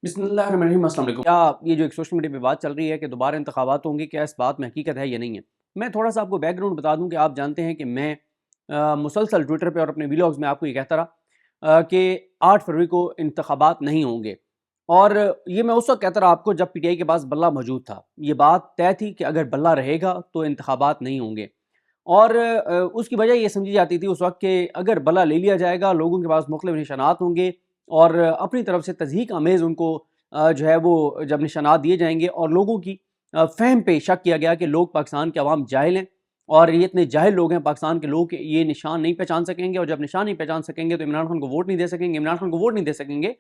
बिस्मिल्लाहिर्रहमानिर्रहीम। अस्सलाम वालेकुम। क्या ये जो एक सोशल मीडिया पे बात चल रही है कि दोबारा इंतखाबात होंगे, क्या इस बात में हकीकत है या नहीं है? मैं थोड़ा-सा आपको बैकग्राउंड बता दूँ कि आप जानते हैं कि मैं मुसलसल ट्विटर पे और अपने व्लॉग्स में आपको ये कहता रहा कि 8 फरवरी को इंतखाबात नहीं होंगे। और ये मैं उस वक़्त कहता रहा आपको जब पीटीआई के पास बल्ला मौजूद था। ये बात तय थी कि अगर बल्ला रहेगा तो इंतखाबात नहीं होंगे। और उसकी वजह ये समझी जाती थी उस वक़्त कि अगर बल्ला ले लिया जाएगा, लोगों के पास मुख्तलिफ निशानात होंगे और अपनी तरफ से तज़हीक आमेज़ उनको जो है वो जब निशानात दिए जाएँगे और लोगों की फ़हम पे शक किया गया कि लोग पाकिस्तान के अवाम जाहिल हैं और ये इतने जाहिल लोग हैं पाकिस्तान के लोग कि ये निशान नहीं पहचान सकेंगे, और जब निशान नहीं पहचान सकेंगे तो इमरान खान को वोट नहीं दे सकेंगे। इमरान खान को वोट नहीं दे सकेंगे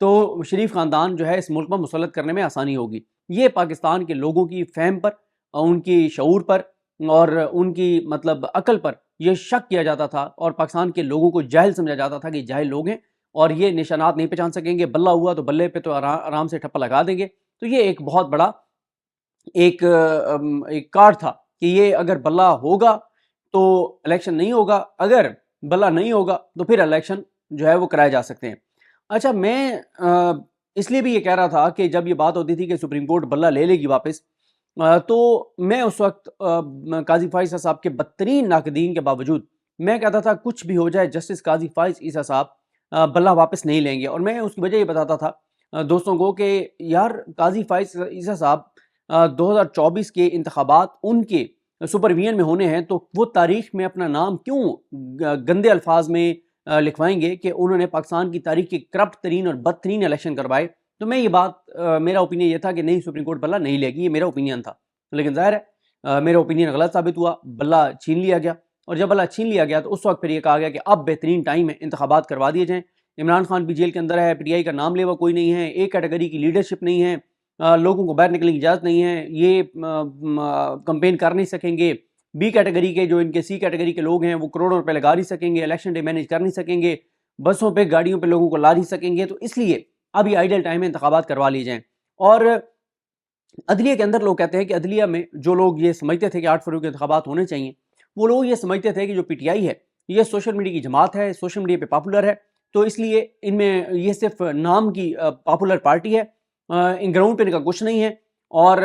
तो शरीफ ख़ानदान जो है इस मुल्क पर मुसल्लत करने में आसानी होगी। ये पाकिस्तान के लोगों की फ़हम पर, उनकी शऊर पर और उनकी मतलब अक़ल पर ये शक किया जाता था और पाकिस्तान के लोगों को जाहिल समझा जाता था कि जाहिल लोग हैं और ये निशानात नहीं पहचान सकेंगे। बल्ला हुआ तो बल्ले पे तो आराम से ठप्पा लगा देंगे। तो ये एक बहुत बड़ा एक कार्ड था कि ये अगर बल्ला होगा तो इलेक्शन नहीं होगा, अगर बल्ला नहीं होगा तो फिर इलेक्शन जो है वो कराए जा सकते हैं। अच्छा, मैं इसलिए भी ये कह रहा था कि जब ये बात होती थी कि सुप्रीम कोर्ट बल्ला ले लेगी वापस, तो मैं उस वक्त काजी फाइज ईसा साहब के बदतरीन नाकदीन के बावजूद मैं कहता था कुछ भी हो जाए जस्टिस काजी फाइज ईसा साहब बल्ला वापस नहीं लेंगे। और मैं उसकी वजह ये बताता था दोस्तों को कि यार काजी फाइज ईसा साहब 2024 के इंतखाबात उनके सुपरविजन में होने हैं, तो वो तारीख में अपना नाम क्यों गंदे अल्फाज में लिखवाएंगे कि उन्होंने पाकिस्तान की तारीख के करप्ट तरीन और बदतरीन इलेक्शन करवाए। तो मैं ये बात मेरा ओपिनियन ये था कि नहीं, सुप्रीम कोर्ट बल्ला नहीं लेगी, ये मेरा ओपिनियन था। लेकिन ज़ाहिर है मेरा ओपिनियन गलत साबित हुआ, बल्ला छीन लिया गया। और जब बल्ला छीन लिया गया तो उस वक्त फिर ये कहा गया कि अब बेहतरीन टाइम है, इंतखाबात करवा दिए जाएँ। इमरान खान भी जेल के अंदर है, पीटीआई का नाम लेवा कोई नहीं है, एक कैटेगरी की लीडरशिप नहीं है, लोगों को बाहर निकलने की इजाज़त नहीं है, ये कंपेन कर नहीं सकेंगे। बी कैटेगरी के जो इनके सी कैटेगरी के लोग हैं वो करोड़ों रुपए लगा नहीं सकेंगे, इलेक्शन डे मैनेज कर नहीं सकेंगे, बसों पे गाड़ियों पे लोगों को ला नहीं सकेंगे। तो इसलिए अब ये आइडियल टाइम है, इंतखाबात करवा लिए जाएँ। और अदलिया के अंदर लोग कहते हैं कि अदलिया में जो लोग ये समझते थे कि 8 फरवरी के इंतखाबात होने चाहिए, वो लोग ये समझते थे कि जो पीटीआई है ये सोशल मीडिया की जमात है, सोशल मीडिया पे पॉपुलर है, तो इसलिए इनमें ये सिर्फ नाम की पॉपुलर पार्टी है, इन ग्राउंड पे इनका कुछ नहीं है। और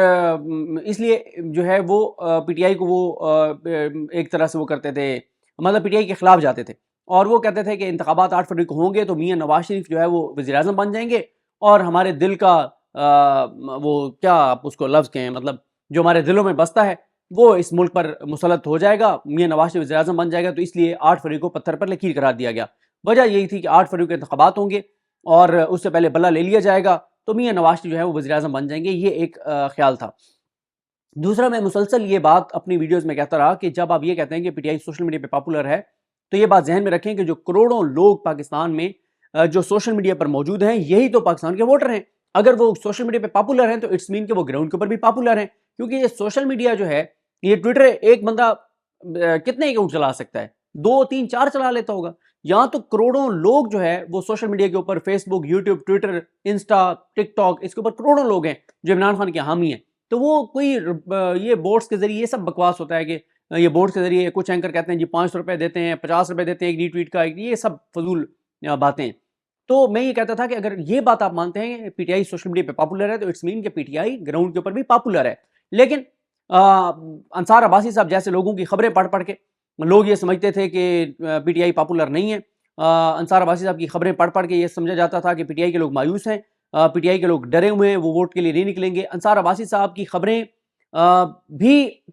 इसलिए जो है वो पीटीआई को वो एक तरह से वो करते थे, मतलब पीटीआई के खिलाफ जाते थे और वो कहते थे कि इंतखाबात 8 फरवरी को होंगे तो मियाँ नवाज शरीफ जो है वो वज़ीर-ए-आज़म बन जाएंगे और हमारे दिल का वो क्या आप उसको लफ्ज़ कहें, मतलब जो हमारे दिलों में बसता है वो इस मुल्क पर मुसल्लत हो जाएगा, मियाँ नवाज शरीफ वज़ीर-ए-आज़म बन जाएगा। तो इसलिए 8 फरवरी को पत्थर पर लकीर करार दिया गया। वजह यही थी कि 8 फरवरी के इंतखाबात होंगे और उससे पहले बल्ला ले लिया जाएगा तो मियाँ नवाज शरीफ जो है वो वज़ीर-ए-आज़म बन जाएंगे, ये एक ख्याल था। दूसरा, मैं मुसलसल ये बात अपनी वीडियोज़ में कहता रहा कि जब आप ये कहते हैं कि पीटीआई सोशल मीडिया पे पॉपुलर है, तो ये बात ज़हन में रखें कि जो करोड़ों लोग पाकिस्तान में जो सोशल मीडिया पर मौजूद हैं, यही तो पाकिस्तान के वोटर हैं। अगर वो सोशल मीडिया पे पॉपुलर हैं तो इट्स मीन कि वो ग्राउंड के ऊपर भी पॉपुलर हैं, क्योंकि ये सोशल मीडिया जो है, ये ट्विटर एक बंदा कितने अकाउंट चला सकता है? 2, 3, 4 चला लेता होगा। यहाँ तो करोड़ों लोग जो है वो सोशल मीडिया के ऊपर Facebook, YouTube, Twitter, Insta, TikTok, इसके ऊपर करोड़ों लोग हैं जो इमरान खान के हामी हैं। तो वो कोई ये बोट्स के ज़रिए ये सब बकवास होता है कि ये बोट्स के ज़रिए कुछ एंकर कहते हैं जी 500 रुपए देते हैं, 50 रुपए देते हैं एक रीट्वीट का, ये सब फजूल बातें। तो मैं ये कहता था कि अगर ये बात आप मानते हैं पीटीआई सोशल मीडिया पे पॉपुलर है तो इट्स मीन कि पीटीआई ग्राउंड के ऊपर भी पॉपुलर है। लेकिन अंसार अब्बासी साहब जैसे लोगों की खबरें पढ़ पढ़ के लोग ये समझते थे कि पीटीआई पॉपुलर नहीं है। अंसार अब्बासी साहब की खबरें पढ़ पढ़ के ये समझा जाता था कि पीटीआई के लोग मायूस हैं, पीटीआई के लोग डरे हुए हैं, वो वोट के लिए नहीं निकलेंगे। अंसार अब्बासी साहब की खबरें भी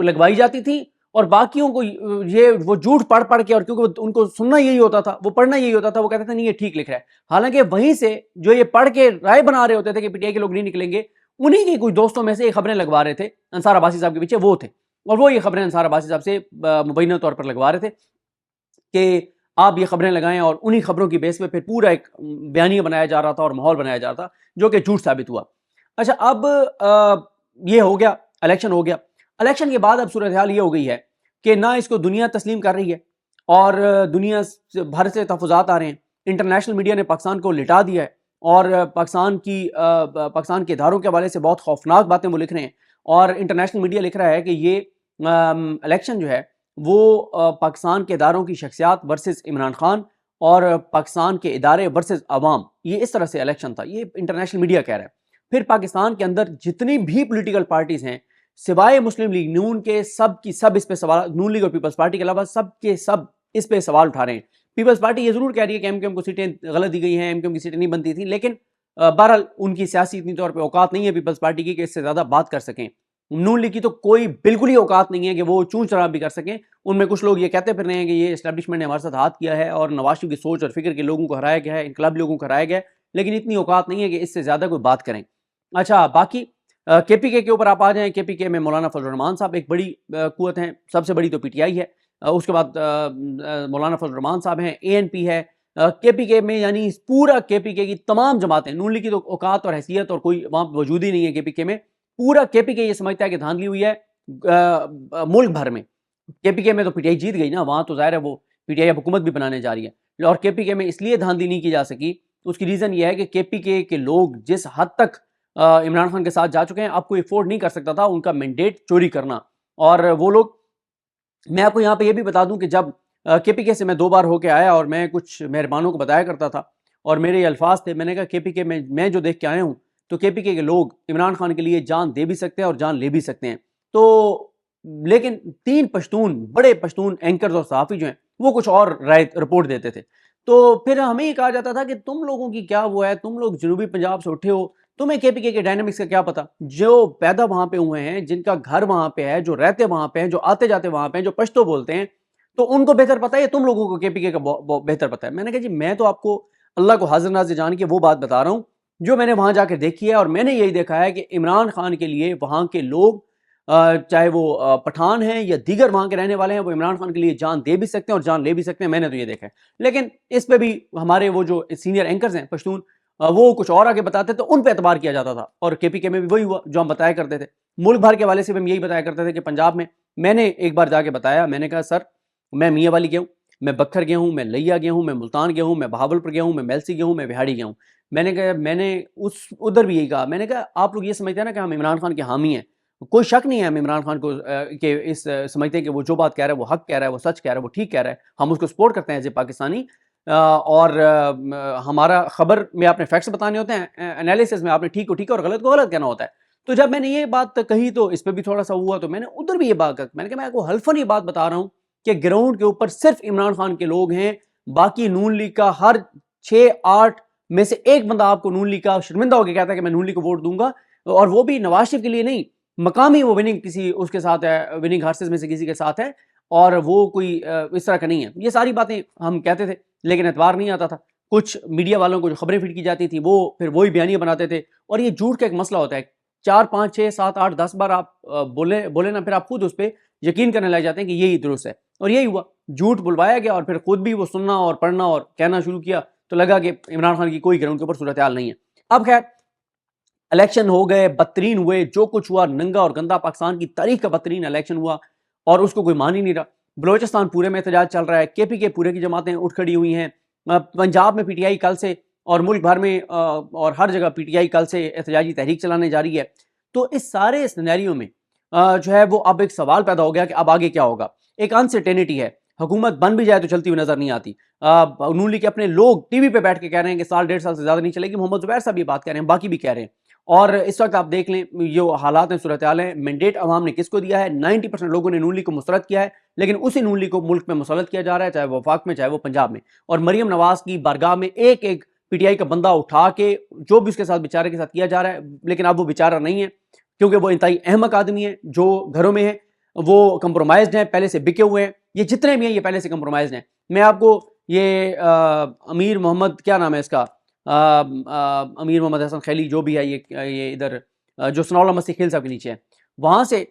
लगवाई जाती थी और बाकियों को ये वो झूठ पढ़ पढ़ के, और क्योंकि उनको सुनना यही होता था, वो पढ़ना यही होता था, वो कहते थे नहीं ये ठीक लिख रहा है। हालांकि वहीं से जो ये पढ़ के राय बना रहे होते थे कि पीटीआई के लोग नहीं निकलेंगे, उन्हीं के कुछ दोस्तों में से ये खबरें लगवा रहे थे अंसार अब्बासी साहब के पीछे, वो थे। और वो ये खबरें अंसार अब्बासी साहब से मुबैना तौर पर लगवा रहे थे कि आप ये खबरें लगाएं, और उन्हीं खबरों की बेस पे फिर पूरा एक बयानिया बनाया जा रहा था और माहौल बनाया जा रहा था, जो कि झूठ साबित हुआ। अच्छा, अब ये हो गया, इलेक्शन हो गया। इलेक्शन के बाद अब सूरत हाल ये हो गई है कि ना इसको दुनिया तस्लीम कर रही है और दुनिया भर से तहफ़्फ़ुज़ात आ रहे हैं। इंटरनेशनल मीडिया ने पाकिस्तान को लिटा दिया है और पाकिस्तान के इदारों के हवाले से बहुत खौफनाक बातें वो लिख रहे हैं। और इंटरनेशनल मीडिया लिख रहा है कि ये इलेक्शन जो है वो पाकिस्तान के इदारों की शख्सियात वर्सेस इमरान खान اور پاکستان کے ادارے ورسز عوام، یہ اس طرح سے الیکشن تھا، یہ انٹرنیشنل میڈیا کہہ رہا ہے۔ پھر پاکستان کے اندر جتنی بھی پولیٹیکل پارٹیز ہیں سوائے مسلم لیگ نون کے، سب کی سب اس پہ سوال، نون لیگ اور پیپلز پارٹی کے علاوہ سب کے سب اس پہ سوال اٹھا رہے ہیں۔ پیپلز پارٹی یہ ضرور کہہ رہی ہے کہ ایم کیو ایم کو سیٹیں غلط دی گئی ہیں، ایم کیو ایم کی سیٹیں نہیں بنتی تھیں، لیکن بہرحال ان کی سیاسی اتنی طور پہ اوقات نہیں ہے پیپلز پارٹی کی کہ اس سے زیادہ بات کر سکیں۔ نون لیگ کی تو کوئی بالکل ہی اوقات نہیں ہے کہ وہ چون چرا بھی کر سکیں۔ ان میں کچھ لوگ یہ کہتے پھر رہے ہیں کہ یہ اسٹیبلشمنٹ نے ہمارے ساتھ ہاتھ کیا ہے اور نواز شریف کی سوچ اور فکر کے لوگوں کو ہرایا گیا ہے، انقلابی لوگوں کو ہرایا گیا ہے، لیکن اتنی اوقات نہیں ہے کہ اس سے زیادہ کوئی بات کریں۔ اچھا، باقی کے پی کے اوپر آپ آ جائیں۔ کے پی کے میں مولانا فضل الرحمان صاحب ایک بڑی قوت ہیں، سب سے بڑی تو پی ٹی آئی ہے، اس کے بعد مولانا فضل الرحمان صاحب ہیں، اے این پی ہے۔ کے پی کے میں یعنی پورا کے پی کے کی تمام جماعتیں، نون لیگ کی تو اوقات اور حیثیت اور کوئی وہاں وجود ہی نہیں ہے کے پی کے میں، پورا کے پی کے یہ سمجھتا ہے کہ دھاندلی ہوئی ہے ملک بھر میں۔ کے پی کے میں تو پی ٹی آئی جیت گئی نا، وہاں تو ظاہر ہے وہ پی ٹی آئی حکومت بھی بنانے جا رہی ہے، اور کے پی کے میں اس لیے دھاندلی نہیں کی جا سکی، اس کی ریزن یہ ہے کہ کے پی کے لوگ جس حد تک عمران خان کے ساتھ جا چکے ہیں، اب کوئی افورڈ نہیں کر سکتا تھا ان کا مینڈیٹ چوری کرنا۔ اور وہ لوگ، میں آپ کو یہاں پہ یہ بھی بتا دوں کہ جب کے پی کے سے میں 2 بار ہو کے آیا اور میں کچھ مہربانوں کو بتایا کرتا تھا اور میرے یہ الفاظ تھے، میں نے کہا کے پی کے میں جو دیکھ کے آیا ہوں تو کے پی کے لوگ عمران خان کے لیے جان دے بھی سکتے ہیں اور جان لے بھی سکتے ہیں۔ تو لیکن 3 پشتون، بڑے پشتون اینکرز اور صحافی جو ہیں وہ کچھ اور رائے رپورٹ دیتے تھے، تو پھر ہمیں یہ کہا جاتا تھا کہ تم لوگوں کی کیا وہ ہے، تم لوگ جنوبی پنجاب سے اٹھے ہو، تمہیں کے پی کے ڈائنامکس کا کیا پتا؟ جو پیدا وہاں پہ ہوئے ہیں، جن کا گھر وہاں پہ ہے، جو رہتے وہاں پہ ہیں، جو آتے جاتے وہاں پہ ہیں، جو پشتو بولتے ہیں، تو ان کو بہتر پتا ہے، تم لوگوں کو کے پی کے کا بہتر پتا ہے۔ میں نے کہا جی میں تو آپ کو اللہ کو حاضر ناظر جان کے وہ بات بتا رہا ہوں جو میں نے وہاں جا کے دیکھی ہے، اور میں نے یہی دیکھا ہے کہ عمران خان کے لیے وہاں کے لوگ، چاہے وہ پٹھان ہیں یا دیگر وہاں کے رہنے والے ہیں، وہ عمران خان کے لیے جان دے بھی سکتے ہیں اور جان لے بھی سکتے ہیں، میں نے تو یہ دیکھا ہے۔ لیکن اس پہ بھی ہمارے وہ جو سینئر اینکرز ہیں پشتون، وہ کچھ اور آگے بتاتے تو ان پہ اعتبار کیا جاتا تھا، اور کے پی کے میں بھی وہی ہوا جو ہم بتایا کرتے تھے۔ ملک بھر کے حوالے سے بھی ہم یہی بتایا کرتے تھے کہ پنجاب میں نے ایک بار جا کے بتایا، میں نے کہا سر میں میاں والی گیا ہوں، میں بکھر گیا ہوں، میں لیا گیا ہوں، میں ملتان گیا ہوں، میں بہاولپور گیا ہوں، میں میلسی گیا ہوں، میں بہاڑی گیا ہوں۔ میں نے کہا، میں نے ادھر بھی یہی کہا، میں نے کہا آپ لوگ یہ سمجھتے ہیں نا کہ ہم عمران خان کے حامی ہیں، کوئی شک نہیں ہے ہم عمران خان کو کہ اس سمجھتے ہیں کہ وہ جو بات کہہ رہا ہے وہ حق کہہ رہا ہے، وہ سچ کہہ رہا ہے، وہ ٹھیک کہہ رہا ہے، ہم اس کو سپورٹ کرتے ہیں ایز اے پاکستانی، اور ہمارا خبر میں آپ نے فیکٹس بتانے ہوتے ہیں، انالیسس میں آپ نے ٹھیک کو ٹھیک اور غلط کو غلط کہنا ہوتا ہے۔ تو جب میں نے یہ بات کہی تو اس پہ بھی تھوڑا سا ہوا، تو میں نے ادھر بھی یہ بات کہی، میں نے کہا میں آپ کو حلفاً یہ بات بتا رہا ہوں کہ گراؤنڈ کے اوپر صرف عمران خان کے لوگ ہیں، باقی نون لیگ کا ہر 6-8 میں سے ایک بندہ آپ کو نون لیگ کا شرمندہ ہو کے کہتا ہے کہ میں نون لیگ کو ووٹ دوں گا، اور وہ بھی نواز شریف کے لیے نہیں، مقامی وہ وننگ کسی اس کے ساتھ ہے، وننگ ہارسز میں سے کسی کے ساتھ ہے، اور وہ کوئی اس طرح کا نہیں ہے۔ یہ ساری باتیں ہم کہتے تھے لیکن اعتبار نہیں آتا تھا۔ کچھ میڈیا والوں کو جو خبریں فیڈ کی جاتی تھی وہ پھر وہی بیانیہ بناتے تھے، اور یہ جھوٹ کا ایک مسئلہ ہوتا ہے، 4 5 6 7 8 10 بار آپ بولے نا، پھر آپ خود اس پہ یقین کرنے لگ جاتے ہیں کہ یہی درست ہے، اور یہی ہوا، جھوٹ بلوایا گیا اور پھر خود بھی وہ سننا اور پڑھنا اور کہنا شروع کیا، تو لگا کہ عمران خان کی کوئی گراؤنڈ کے اوپر صورتحال نہیں ہے۔ اب خیر الیکشن ہو گئے، بدترین ہوئے، جو کچھ ہوا ننگا اور گندا، پاکستان کی تاریخ کا بدترین الیکشن ہوا، اور اس کو کوئی مان ہی نہیں رہا۔ بلوچستان پورے میں احتجاج چل رہا ہے، کے پی کے پورے کی جماعتیں اٹھ کھڑی ہوئی ہیں، پنجاب میں پی ٹی آئی کل سے، اور ملک بھر میں اور ہر جگہ پی ٹی آئی کل سے احتجاجی تحریک چلانے جا رہی ہے۔ تو اس سارے سینیریو میں جو ہے وہ اب ایک سوال پیدا ہو گیا کہ اب آگے کیا ہوگا۔ ایک انسرٹینٹی ہے، حکومت بن بھی جائے تو چلتی ہوئی نظر نہیں آتی۔ نون لیگ کے اپنے لوگ ٹی وی پہ بیٹھ کے کہہ رہے ہیں کہ 1.5 سال سے زیادہ نہیں چلے گی، محمد زبیر صاحب یہ بات کہہ رہے ہیں، باقی بھی کہہ رہے ہیں، اور اس وقت آپ دیکھ لیں یہ حالات ہیں، صورتحال ہیں، مینڈیٹ عوام نے کس کو دیا ہے؟ 90% لوگوں نے نون لیگ کو مسترد کیا ہے، لیکن اسی نون لیگ کو ملک میں مسلط کیا جا رہا ہے، چاہے وہ وفاق میں چاہے وہ پنجاب میں، اور مریم نواز کی بارگاہ میں ایک ایک پی ٹی آئی کا بندہ اٹھا کے جو بھی اس کے ساتھ بیچارے کے ساتھ کیا جا رہا ہے، لیکن اب وہ بیچارہ نہیں ہے کیونکہ وہ انتہائی احمق آدمی ہے، جو گھروں میں ہیں وہ کمپرومائزڈ ہیں، پہلے سے بکے ہوئے ہیں، یہ جتنے بھی ہیں یہ پہلے سے کمپرومائزڈ ہیں۔ میں آپ کو یہ امیر محمد، کیا نام ہے اس کا، امیر محمد حسن خیلی جو بھی ہے، یہ ادھر جو ثناء اللہ مسیح خیل صاحب کے نیچے ہے، وہاں سے